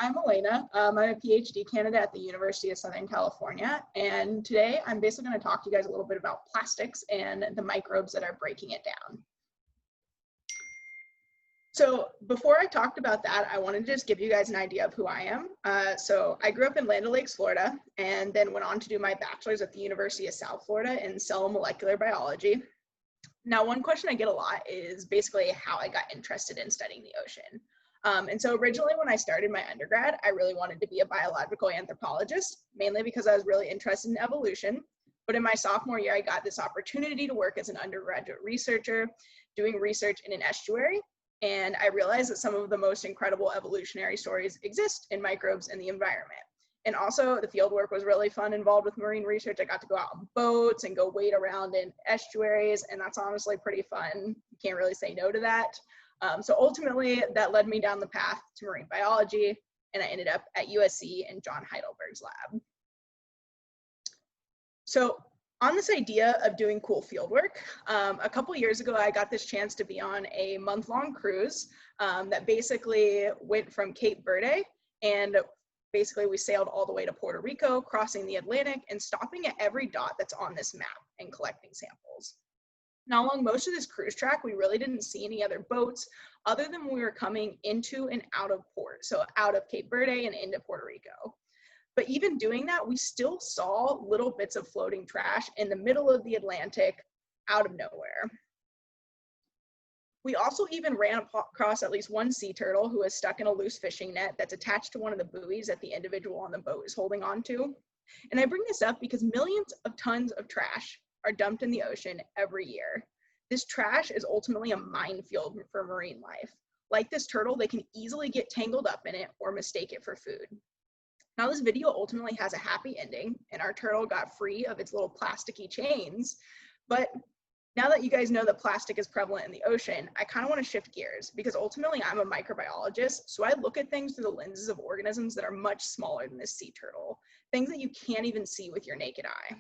I'm Elaina. I'm a PhD candidate at the University of Southern California, and today I'm basically going to talk to you guys a little bit about plastics and the microbes that are breaking it down. So before I talked about that, I wanted to just give you guys an idea of who I am. So I grew up in Land O'Lakes, Florida, and then went on to do my bachelor's at the University of South Florida in cell molecular biology. Now, one question I get a lot is basically how I got interested in studying the ocean. And so originally when I started my undergrad, I really wanted to be a biological anthropologist, mainly because I was really interested in evolution. But in my sophomore year, I got this opportunity to work as an undergraduate researcher, doing research in an estuary. And I realized that some of the most incredible evolutionary stories exist in microbes and the environment. And also the field work was really fun, involved with marine research. I got to go out on boats and go wade around in estuaries, and that's honestly pretty fun. You can't really say no to that. So ultimately, that led me down the path to marine biology, and I ended up at USC in John Heidelberg's lab. So on this idea of doing cool field work, a couple years ago, I got this chance to be on a month-long cruise that basically went from Cape Verde, and basically we sailed all the way to Puerto Rico, crossing the Atlantic and stopping at every dot that's on this map and collecting samples. Now, along most of this cruise track, we really didn't see any other boats other than when we were coming into and out of port, so out of Cape Verde and into Puerto Rico. But even doing that, we still saw little bits of floating trash in the middle of the Atlantic out of nowhere. We also even ran across at least one sea turtle who was stuck in a loose fishing net that's attached to one of the buoys that the individual on the boat is holding on to. And I bring this up because millions of tons of trash are dumped in the ocean every year. This trash is ultimately a minefield for marine life. Like this turtle, they can easily get tangled up in it or mistake it for food. Now, this video ultimately has a happy ending, and our turtle got free of its little plasticky chains. But now that you guys know that plastic is prevalent in the ocean, I kind of want to shift gears because ultimately I'm a microbiologist, so I look at things through the lenses of organisms that are much smaller than this sea turtle, things that you can't even see with your naked eye.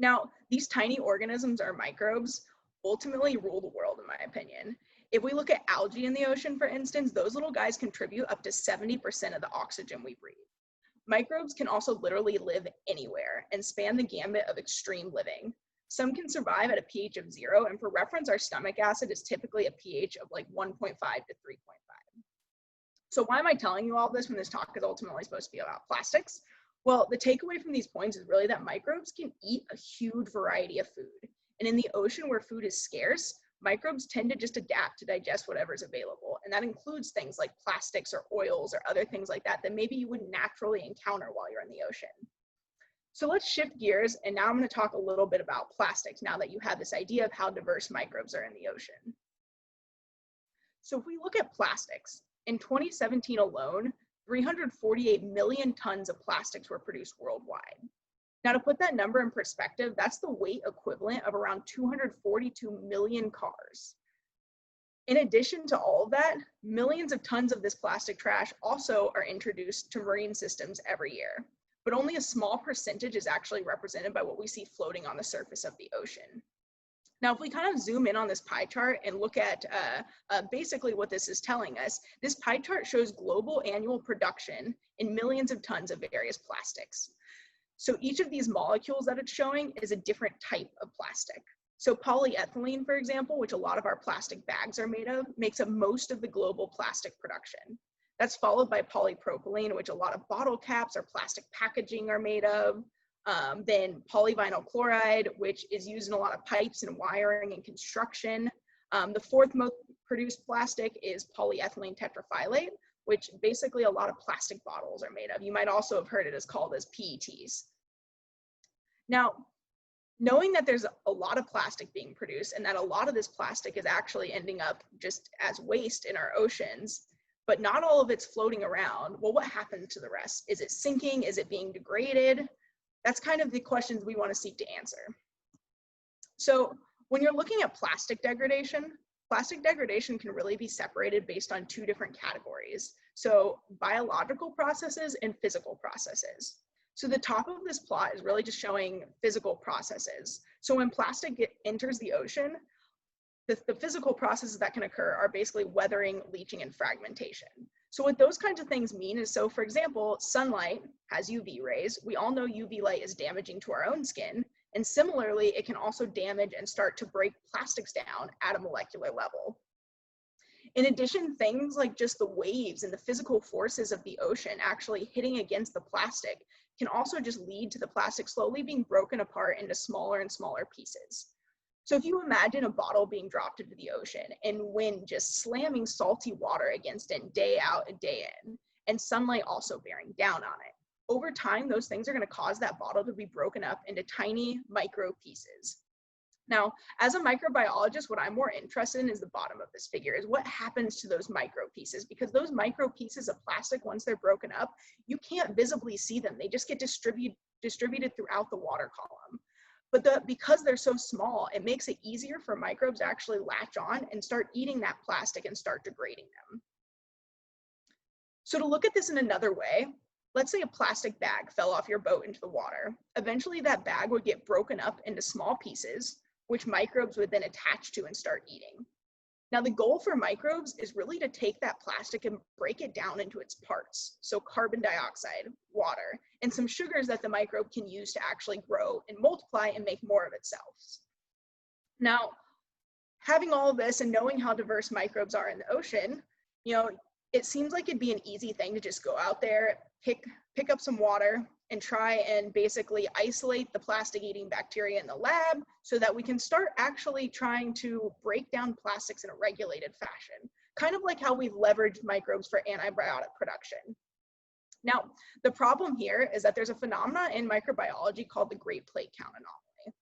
Now, these tiny organisms, or microbes, ultimately rule the world, in my opinion. If we look at algae in the ocean, for instance, those little guys contribute up to 70% of the oxygen we breathe. Microbes can also literally live anywhere and span the gambit of extreme living. Some can survive at a pH of 0, and for reference, our stomach acid is typically a pH of like 1.5 to 3.5. So why am I telling you all this when this talk is ultimately supposed to be about plastics? Well, the takeaway from these points is really that microbes can eat a huge variety of food. And in the ocean where food is scarce, microbes tend to just adapt to digest whatever's available. And that includes things like plastics or oils or other things like that that maybe you wouldn't naturally encounter while you're in the ocean. So let's shift gears, and now I'm going to talk a little bit about plastics now that you have this idea of how diverse microbes are in the ocean. So if we look at plastics, in 2017 alone, 348 million tons of plastics were produced worldwide. Now, to put that number in perspective, that's the weight equivalent of around 242 million cars. In addition to all of that, millions of tons of this plastic trash also are introduced to marine systems every year, but only a small percentage is actually represented by what we see floating on the surface of the ocean. Now, if we kind of zoom in on this pie chart and look at basically what this is telling us, this pie chart shows global annual production in millions of tons of various plastics. So each of these molecules that it's showing is a different type of plastic. So polyethylene, for example, which a lot of our plastic bags are made of, makes up most of the global plastic production. That's followed by polypropylene, which a lot of bottle caps or plastic packaging are made of. Then polyvinyl chloride, which is used in a lot of pipes and wiring and construction. The fourth most produced plastic is polyethylene tetraphthalate, which basically a lot of plastic bottles are made of. You might also have heard it as called as PETs. Now, knowing that there's a lot of plastic being produced and that a lot of this plastic is actually ending up just as waste in our oceans, but not all of it's floating around, well, what happens to the rest? Is it sinking? Is it being degraded? That's kind of the questions we want to seek to answer. So when you're looking at plastic degradation can really be separated based on two different categories. So biological processes and physical processes. So the top of this plot is really just showing physical processes. So when plastic enters the ocean, the physical processes that can occur are basically weathering, leaching, and fragmentation. So what those kinds of things mean is, so for example, sunlight has UV rays. We all know UV light is damaging to our own skin. And similarly, it can also damage and start to break plastics down at a molecular level. In addition, things like just the waves and the physical forces of the ocean actually hitting against the plastic can also just lead to the plastic slowly being broken apart into smaller and smaller pieces. So if you imagine a bottle being dropped into the ocean and wind just slamming salty water against it day out and day in, and sunlight also bearing down on it, over time, those things are going to cause that bottle to be broken up into tiny micro pieces. Now, as a microbiologist, what I'm more interested in is the bottom of this figure, is what happens to those micro pieces, because those micro pieces of plastic, once they're broken up, you can't visibly see them. They just get distributed throughout the water column. But because they're so small, it makes it easier for microbes to actually latch on and start eating that plastic and start degrading them. So to look at this in another way, let's say a plastic bag fell off your boat into the water. Eventually that bag would get broken up into small pieces, which microbes would then attach to and start eating. Now the goal for microbes is really to take that plastic and break it down into its parts. So carbon dioxide, water, and some sugars that the microbe can use to actually grow and multiply and make more of itself. Now, having all of this and knowing how diverse microbes are in the ocean, it seems like it'd be an easy thing to just go out there, pick up some water, and try and basically isolate the plastic-eating bacteria in the lab so that we can start actually trying to break down plastics in a regulated fashion, kind of like how we've leveraged microbes for antibiotic production. Now, the problem here is that there's a phenomenon in microbiology called the Great Plate Count anomaly.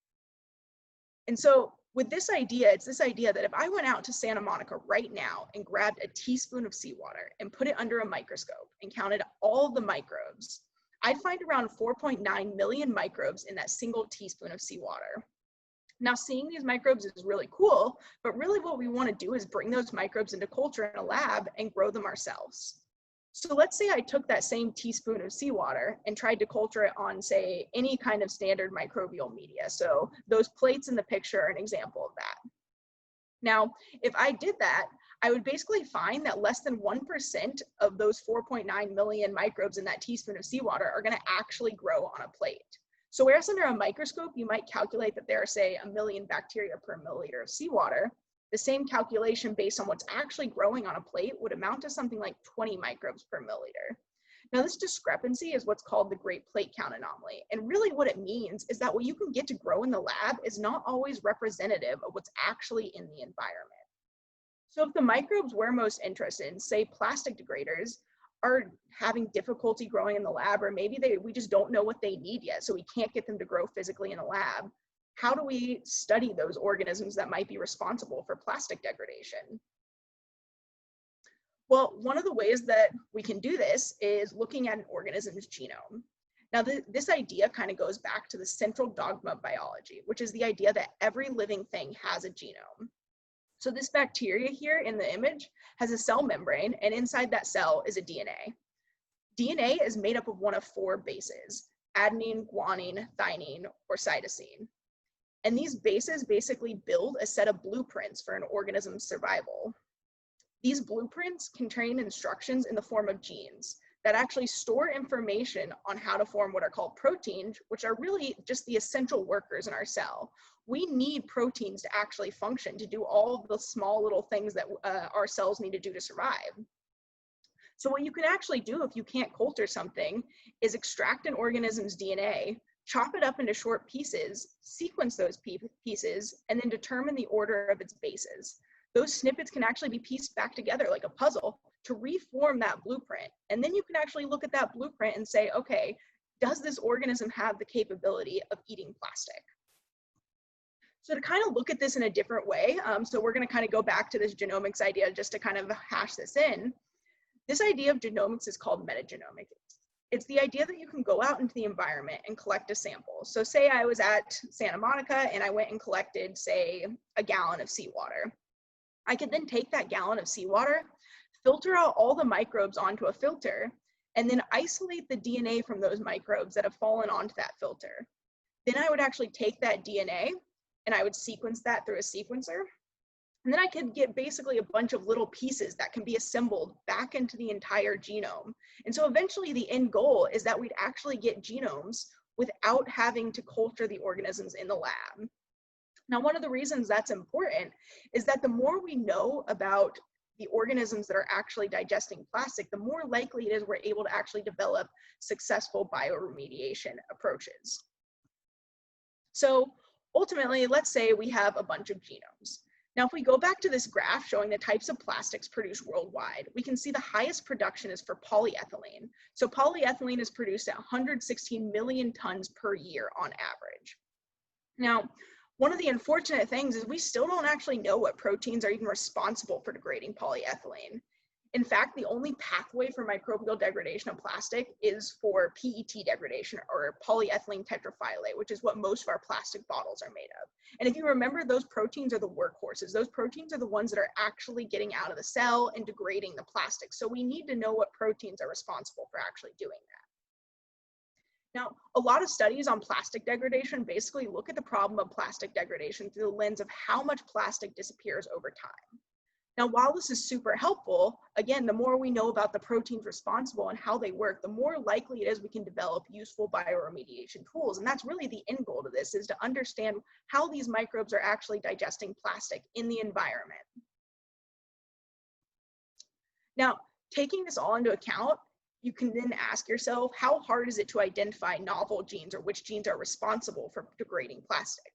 And so with this idea, it's this idea that if I went out to Santa Monica right now and grabbed a teaspoon of seawater and put it under a microscope and counted all the microbes, I'd find around 4.9 million microbes in that single teaspoon of seawater. Now, seeing these microbes is really cool, but really what we want to do is bring those microbes into culture in a lab and grow them ourselves. So let's say I took that same teaspoon of seawater and tried to culture it on, say, any kind of standard microbial media. So those plates in the picture are an example of that. Now, if I did that, I would basically find that less than 1% of those 4.9 million microbes in that teaspoon of seawater are going to actually grow on a plate. So whereas under a microscope, you might calculate that there are, say, 1 million bacteria per milliliter of seawater, the same calculation based on what's actually growing on a plate would amount to something like 20 microbes per milliliter. Now, this discrepancy is what's called the Great Plate Count anomaly. And really what it means is that what you can get to grow in the lab is not always representative of what's actually in the environment. So if the microbes we're most interested in, say plastic degraders, are having difficulty growing in the lab, or maybe we just don't know what they need yet, so we can't get them to grow physically in a lab, how do we study those organisms that might be responsible for plastic degradation? Well, one of the ways that we can do this is looking at an organism's genome. Now, this idea kind of goes back to the central dogma of biology, which is the idea that every living thing has a genome. So this bacteria here in the image has a cell membrane, and inside that cell is a DNA. DNA is made up of one of 4 bases: adenine, guanine, thymine, or cytosine. And these bases basically build a set of blueprints for an organism's survival. These blueprints contain instructions in the form of genes that actually store information on how to form what are called proteins, which are really just the essential workers in our cell. We need proteins to actually function, to do all of the small little things that our cells need to do to survive. So what you can actually do if you can't culture something is extract an organism's DNA, chop it up into short pieces, sequence those pieces, and then determine the order of its bases. Those snippets can actually be pieced back together like a puzzle to reform that blueprint. And then you can actually look at that blueprint and say, okay, does this organism have the capability of eating plastic? So to kind of look at this in a different way, so we're going to kind of go back to this genomics idea just to kind of hash this in. This idea of genomics is called metagenomic. It's the idea that you can go out into the environment and collect a sample. So say I was at Santa Monica and I went and collected, say, a gallon of seawater. I could then take that gallon of seawater, filter out all the microbes onto a filter, and then isolate the DNA from those microbes that have fallen onto that filter. Then I would actually take that DNA and I would sequence that through a sequencer. And then I could get basically a bunch of little pieces that can be assembled back into the entire genome. And so eventually the end goal is that we'd actually get genomes without having to culture the organisms in the lab. Now, one of the reasons that's important is that the more we know about the organisms that are actually digesting plastic, the more likely it is we're able to actually develop successful bioremediation approaches. So ultimately, let's say we have a bunch of genomes. Now, if we go back to this graph showing the types of plastics produced worldwide, we can see the highest production is for polyethylene. So polyethylene is produced at 116 million tons per year on average. Now, one of the unfortunate things is we still don't actually know what proteins are even responsible for degrading polyethylene. In fact, the only pathway for microbial degradation of plastic is for PET degradation, or polyethylene tetrafilate, which is what most of our plastic bottles are made of. And if you remember, those proteins are the workhorses. Those proteins are the ones that are actually getting out of the cell and degrading the plastic. So we need to know what proteins are responsible for actually doing that. Now, a lot of studies on plastic degradation basically look at the problem of plastic degradation through the lens of how much plastic disappears over time. Now, while this is super helpful, again, the more we know about the proteins responsible and how they work, the more likely it is we can develop useful bioremediation tools. And that's really the end goal to this, is to understand how these microbes are actually digesting plastic in the environment. Now, taking this all into account, you can then ask yourself, how hard is it to identify novel genes, or which genes are responsible for degrading plastic?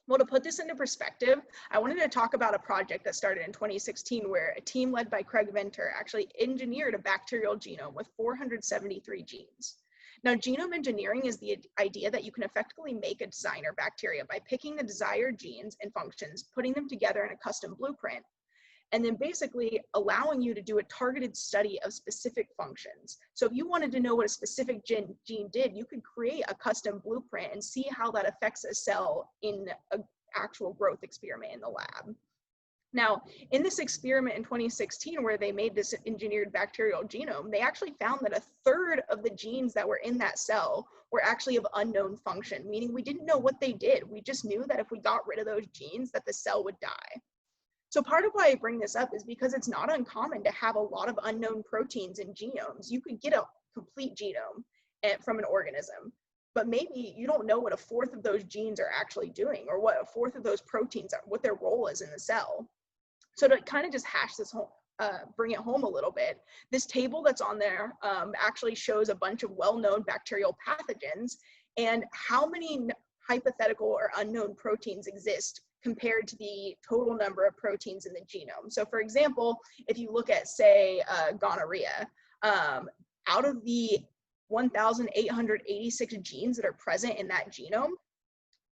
Well, to put this into perspective, I wanted to talk about a project that started in 2016 where a team led by Craig Venter actually engineered a bacterial genome with 473 genes. Now, genome engineering is the idea that you can effectively make a designer bacteria by picking the desired genes and functions, putting them together in a custom blueprint, and then basically allowing you to do a targeted study of specific functions. So if you wanted to know what a specific gene did, you could create a custom blueprint and see how that affects a cell in an actual growth experiment in the lab. Now, in this experiment in 2016, where they made this engineered bacterial genome, they actually found that a third of the genes that were in that cell were actually of unknown function, meaning we didn't know what they did. We just knew that if we got rid of those genes, that the cell would die. So part of why I bring this up is because it's not uncommon to have a lot of unknown proteins in genomes. You could get a complete genome from an organism, but maybe you don't know what a fourth of those genes are actually doing, or what a fourth of those proteins are, what their role is in the cell. So to kind of just hash this home, bring it home a little bit, this table that's on there actually shows a bunch of well-known bacterial pathogens and how many hypothetical or unknown proteins exist compared to the total number of proteins in the genome. So for example, if you look at, say, gonorrhea, out of the 1,886 genes that are present in that genome,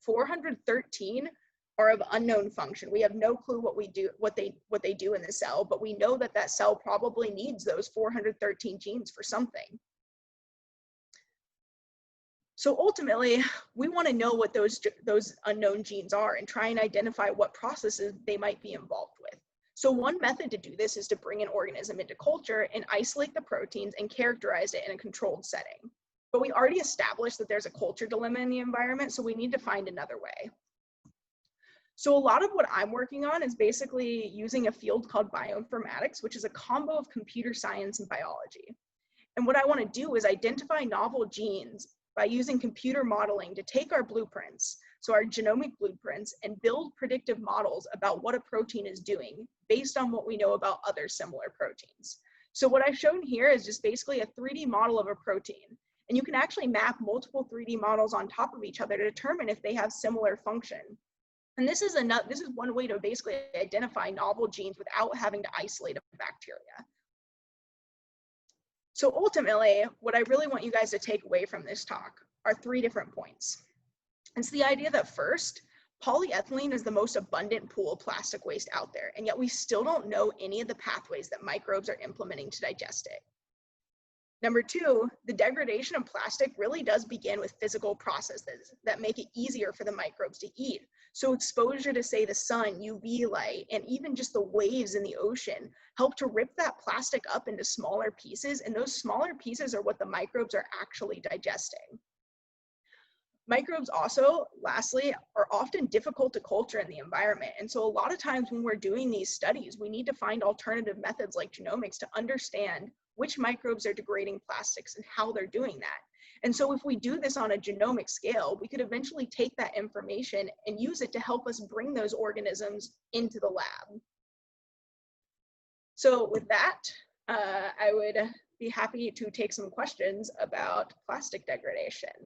413 are of unknown function. We have no clue what they do in the cell, but we know that that cell probably needs those 413 genes for something. So ultimately, we want to know what those unknown genes are and try and identify what processes they might be involved with. So one method to do this is to bring an organism into culture and isolate the proteins and characterize it in a controlled setting. But we already established that there's a culture dilemma in the environment, so we need to find another way. So a lot of what I'm working on is basically using a field called Bioinformatics, which is a combo of computer science and biology. And what I want to do is identify novel genes by using computer modeling to take our blueprints, so our genomic blueprints, and build predictive models about what a protein is doing based on what we know about other similar proteins. So what I've shown here is just basically a 3D model of a protein. And you can actually map multiple 3D models on top of each other to determine if they have similar function. And this is one way to basically identify novel genes without having to isolate a bacteria. So ultimately, what I really want you guys to take away from this talk are 3 different points. It's the idea that first, polyethylene is the most abundant pool of plastic waste out there, and yet we still don't know any of the pathways that microbes are implementing to digest it. Number 2, the degradation of plastic really does begin with physical processes that make it easier for the microbes to eat. So exposure to, say, the sun, UV light, and even just the waves in the ocean help to rip that plastic up into smaller pieces, and those smaller pieces are what the microbes are actually digesting. Microbes also, lastly, are often difficult to culture in the environment. And so a lot of times when we're doing these studies, we need to find alternative methods like genomics to understand which microbes are degrading plastics and how they're doing that. And so if we do this on a genomic scale, we could eventually take that information and use it to help us bring those organisms into the lab. So with that, I would be happy to take some questions about plastic degradation.